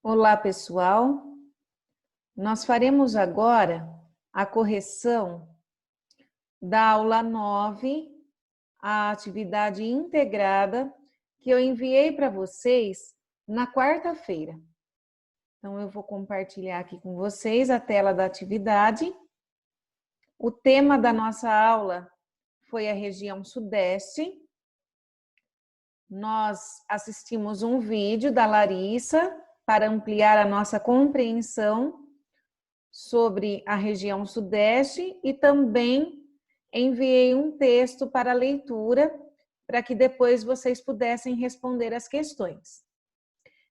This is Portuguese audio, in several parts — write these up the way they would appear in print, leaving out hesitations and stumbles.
Olá, pessoal. Nós faremos agora a correção da aula 9, a atividade integrada que eu enviei para vocês na quarta-feira. Então, eu vou compartilhar aqui com vocês a tela da atividade. O tema da nossa aula foi a região Sudeste. Nós assistimos um vídeo da Larissa para ampliar a nossa compreensão sobre a região Sudeste e também enviei um texto para leitura para que depois vocês pudessem responder as questões.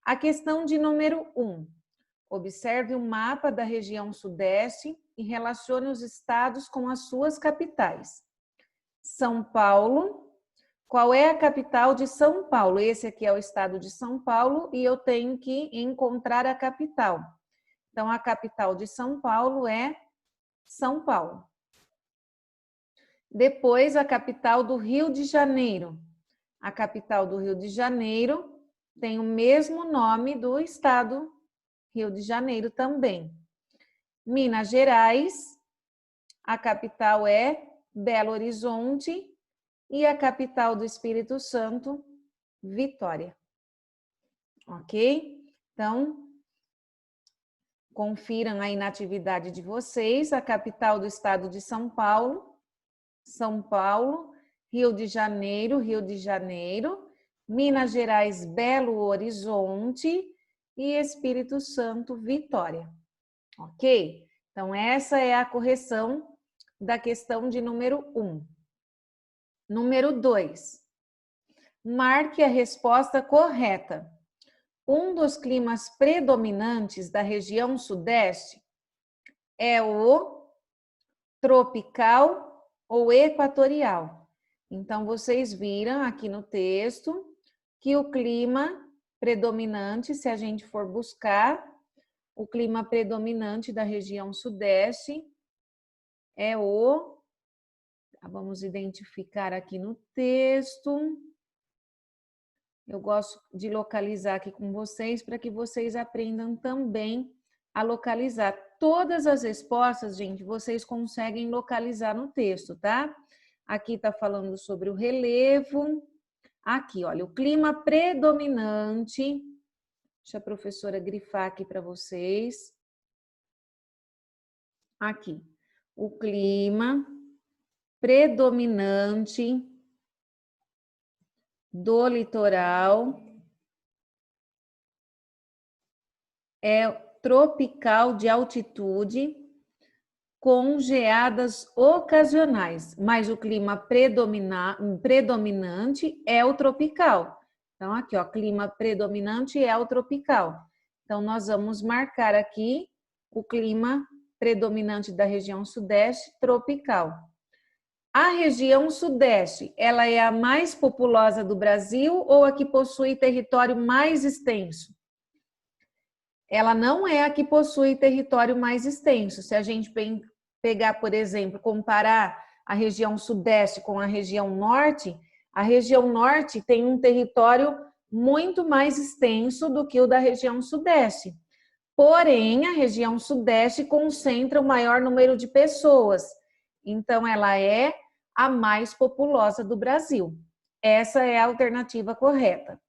A questão de número 1. Observe o mapa da região Sudeste e relacione os estados com as suas capitais. São Paulo. Qual é a capital de São Paulo? Esse aqui é o estado de São Paulo e eu tenho que encontrar a capital. Então, a capital de São Paulo é São Paulo. Depois, a capital do Rio de Janeiro. A capital do Rio de Janeiro tem o mesmo nome do estado Rio de Janeiro também. Minas Gerais, a capital é Belo Horizonte e a capital do Espírito Santo, Vitória. Ok? Então, confiram aí na atividade de vocês, a capital do estado de São Paulo, Rio de Janeiro, Minas Gerais, Belo Horizonte e Espírito Santo, Vitória. Ok? Então, essa é a correção da questão de número 1. Número 2. Marque a resposta correta. Um dos climas predominantes da região Sudeste é o tropical ou equatorial. Então, vocês viram aqui no texto que o clima predominante, se a gente for buscar, o clima predominante da região Sudeste é o... Vamos identificar aqui no texto. Eu gosto de localizar aqui com vocês para que vocês aprendam também a localizar. Todas as respostas, gente, vocês conseguem localizar no texto, tá? Aqui está falando sobre o relevo. Aqui, olha, o clima predominante. Deixa a professora grifar aqui para vocês. Aqui, o clima predominante do litoral é tropical de altitude com geadas ocasionais, mas o clima predominante é o tropical. Então, aqui, ó, clima predominante é o tropical. Então, nós vamos marcar aqui o clima predominante da região Sudeste, tropical. A região Sudeste, ela é a mais populosa do Brasil ou a que possui território mais extenso? Ela não é a que possui território mais extenso. Se a gente pegar, por exemplo, comparar a região Sudeste com a região Norte tem um território muito mais extenso do que o da região Sudeste. Porém, a região Sudeste concentra o maior número de pessoas. Então, ela é a mais populosa do Brasil. Essa é a alternativa correta.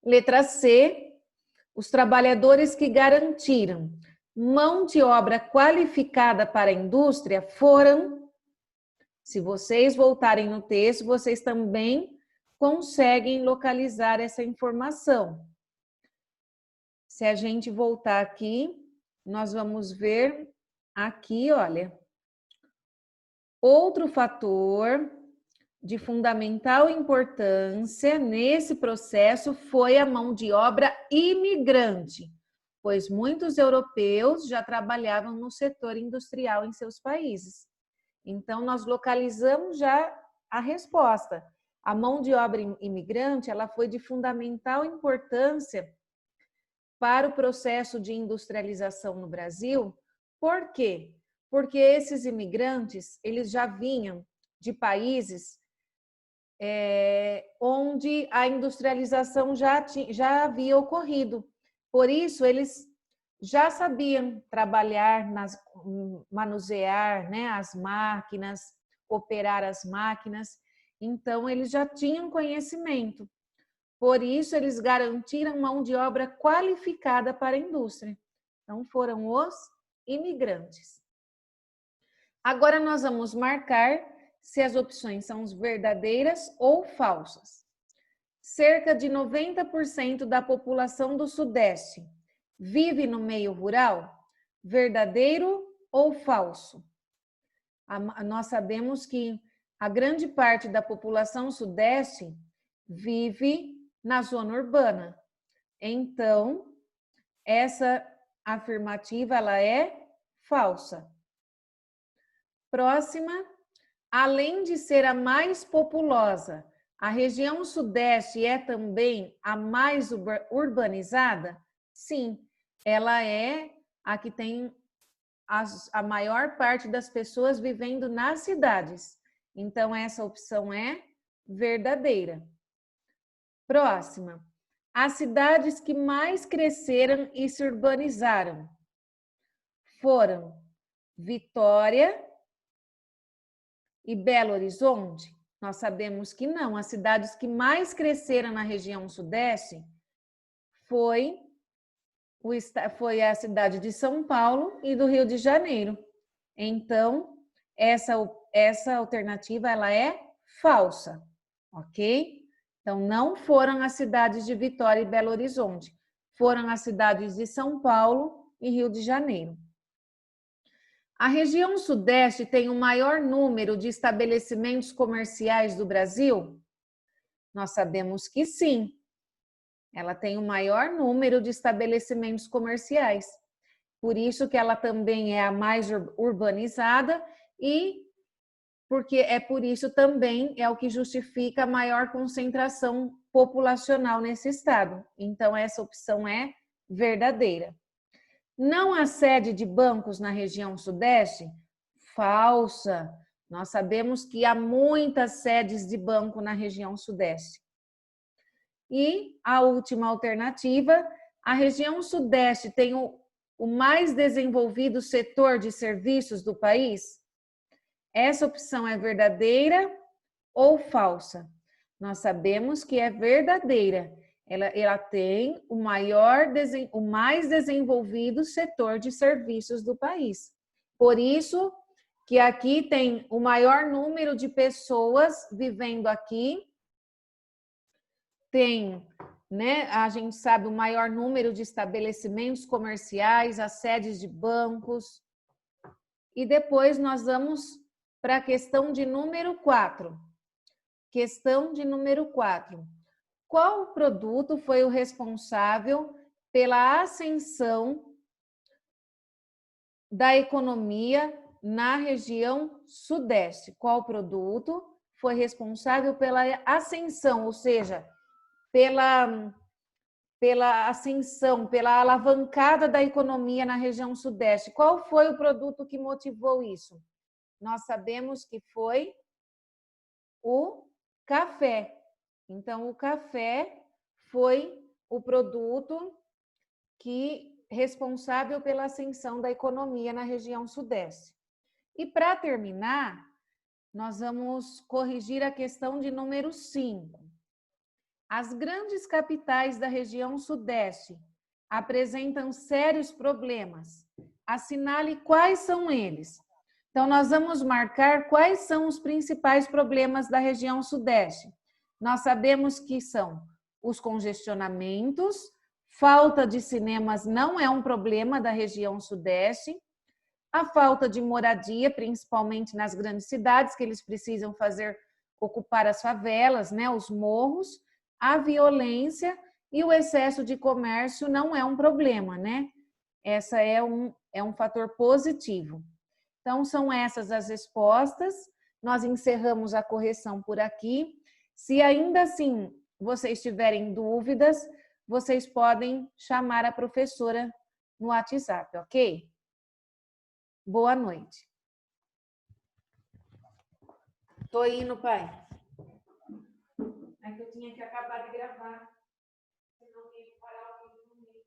Letra C. Os trabalhadores que garantiram mão de obra qualificada para a indústria foram... Se vocês voltarem no texto, vocês também conseguem localizar essa informação. Se a gente voltar aqui, nós vamos ver aqui, olha... Outro fator de fundamental importância nesse processo foi a mão de obra imigrante, pois muitos europeus já trabalhavam no setor industrial em seus países. Então, nós localizamos já a resposta. A mão de obra imigrante, ela foi de fundamental importância para o processo de industrialização no Brasil. Por quê? Porque esses imigrantes, eles já vinham de países onde a industrialização já havia ocorrido. Por isso, eles já sabiam trabalhar, manusear, né, as máquinas, operar as máquinas. Então, eles já tinham conhecimento. Por isso, eles garantiram mão de obra qualificada para a indústria. Então, foram os imigrantes. Agora, nós vamos marcar se as opções são verdadeiras ou falsas. Cerca de 90% da população do Sudeste vive no meio rural? Verdadeiro ou falso? Nós sabemos que a grande parte da população sudeste vive na zona urbana. Então, essa afirmativa ela é falsa. Próxima, além de ser a mais populosa, a região sudeste é também a mais urbanizada? Sim, ela é a que tem a maior parte das pessoas vivendo nas cidades. Então, essa opção é verdadeira. Próxima. As cidades que mais cresceram e se urbanizaram foram Vitória e Belo Horizonte? Nós sabemos que não. As cidades que mais cresceram na região sudeste foi a cidade de São Paulo e do Rio de Janeiro. Então, essa alternativa ela é falsa, ok? Então, não foram as cidades de Vitória e Belo Horizonte, foram as cidades de São Paulo e Rio de Janeiro. A região sudeste tem o maior número de estabelecimentos comerciais do Brasil? Nós sabemos que sim. Ela tem o maior número de estabelecimentos comerciais. Por isso que ela também é a mais urbanizada e porque é por isso também é o que justifica a maior concentração populacional nesse estado. Então, essa opção é verdadeira. Não há sede de bancos na região sudeste? Falsa. Nós sabemos que há muitas sedes de banco na região sudeste. E a última alternativa, a região sudeste tem o mais desenvolvido setor de serviços do país? Essa opção é verdadeira ou falsa? Nós sabemos que é verdadeira. Ela tem o mais desenvolvido setor de serviços do país. Por isso que aqui tem o maior número de pessoas vivendo aqui, tem, né, a gente sabe o maior número de estabelecimentos comerciais, as sedes de bancos. E depois nós vamos para a questão de número 4. Questão de número 4. Qual produto foi o responsável pela ascensão da economia na região sudeste? Qual produto foi responsável pela ascensão, ou seja, pela ascensão, pela alavancada da economia na região sudeste? Qual foi o produto que motivou isso? Nós sabemos que foi o café. Então, o café foi o produto responsável pela ascensão da economia na região sudeste. E para terminar, nós vamos corrigir a questão de número 5. As grandes capitais da região sudeste apresentam sérios problemas. Assinale quais são eles. Então, nós vamos marcar quais são os principais problemas da região sudeste. Nós sabemos que são os congestionamentos, falta de cinemas não é um problema da região sudeste, a falta de moradia, principalmente nas grandes cidades, que eles precisam ocupar as favelas, né, os morros, a violência e o excesso de comércio não é um problema, né? Essa é um fator positivo. Então, são essas as respostas. Nós encerramos a correção por aqui. Se ainda assim vocês tiverem dúvidas, vocês podem chamar a professora no WhatsApp, ok? Boa noite. Tô indo, pai. É que eu tinha que acabar de gravar. Senão eu ia parar o vídeo no meio.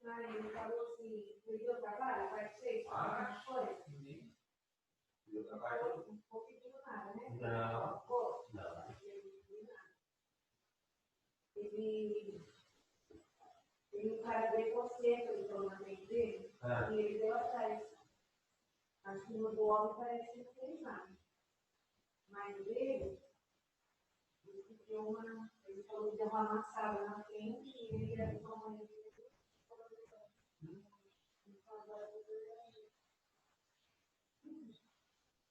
Ele falou assim, perdeu o trabalho, vai ser, foi. Perdeu o trabalho? Não pediu nada, né? Não. Ele um cara veio você, ele falou na frente dele, e ele deu atrás. Acho que no do homem parece que não fez nada. Mas ele falou que deu uma amassada na frente e ele ia tomar uma.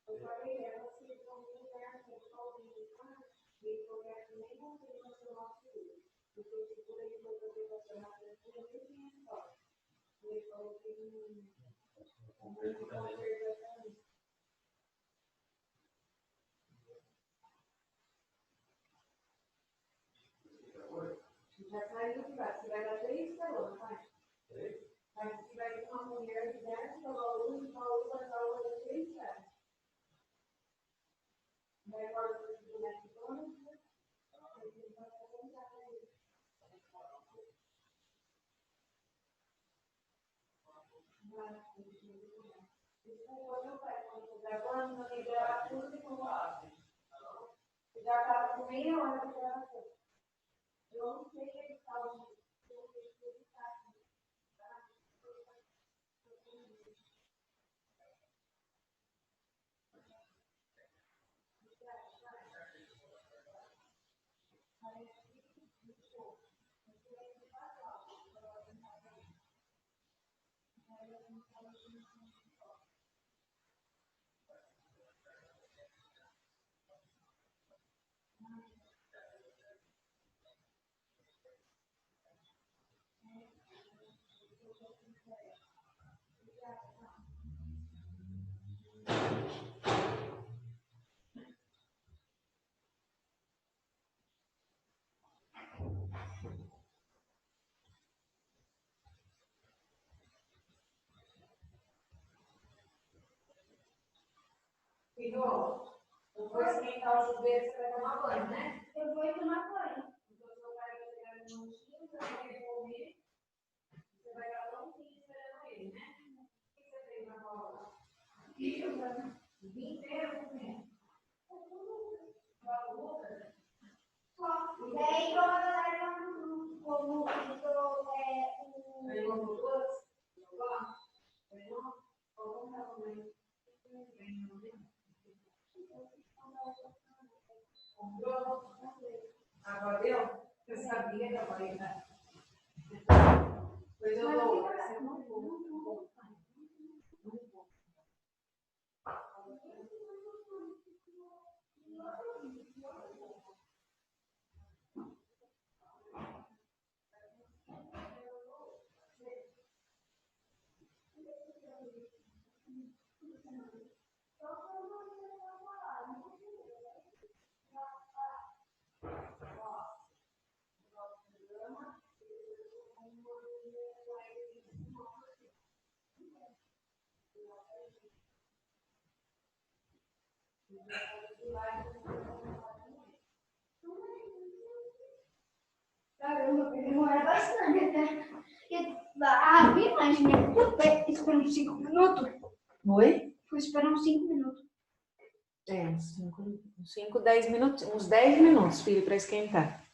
Eu falei, você não tem lugar que eu estou vendo, ele falou que nem você vai ser o nosso filho. Porque se por ele for fazer você na frente, eu nem tinha história. Ele falou que não conserta também. Já saiu de casa, você vai dar 3 garotas, vai? Mas se vai ter uma mulher de 10 garotas, uma outra garota de 3 caras. Vai agora para o McDonald's, né? Desculpa, meu pai, quando eu gravando, não me grava tudo e não já estava com meia hora de gravação. Eu não sei que ele estava. Filho, depois que esquentar o chuveiro, você vai tomar banho, né? Eu vou tomar banho. Então, seu pai vai pegar no montinho, você vai devolver, você vai estar prontinho esperando ele, né? O que você fez na bola? Isso, o dia inteiro, né? E daí, como eu agora deu? Você sabia que eu falei, né? Pois eu dou. Você não vou. Caramba, demora bastante, né? A imagem, né? Esperar uns 5 minutos. Oi? Fui esperar uns 5 minutos. Uns 5, 10 minutos, uns 10 minutos, filho, para esquentar.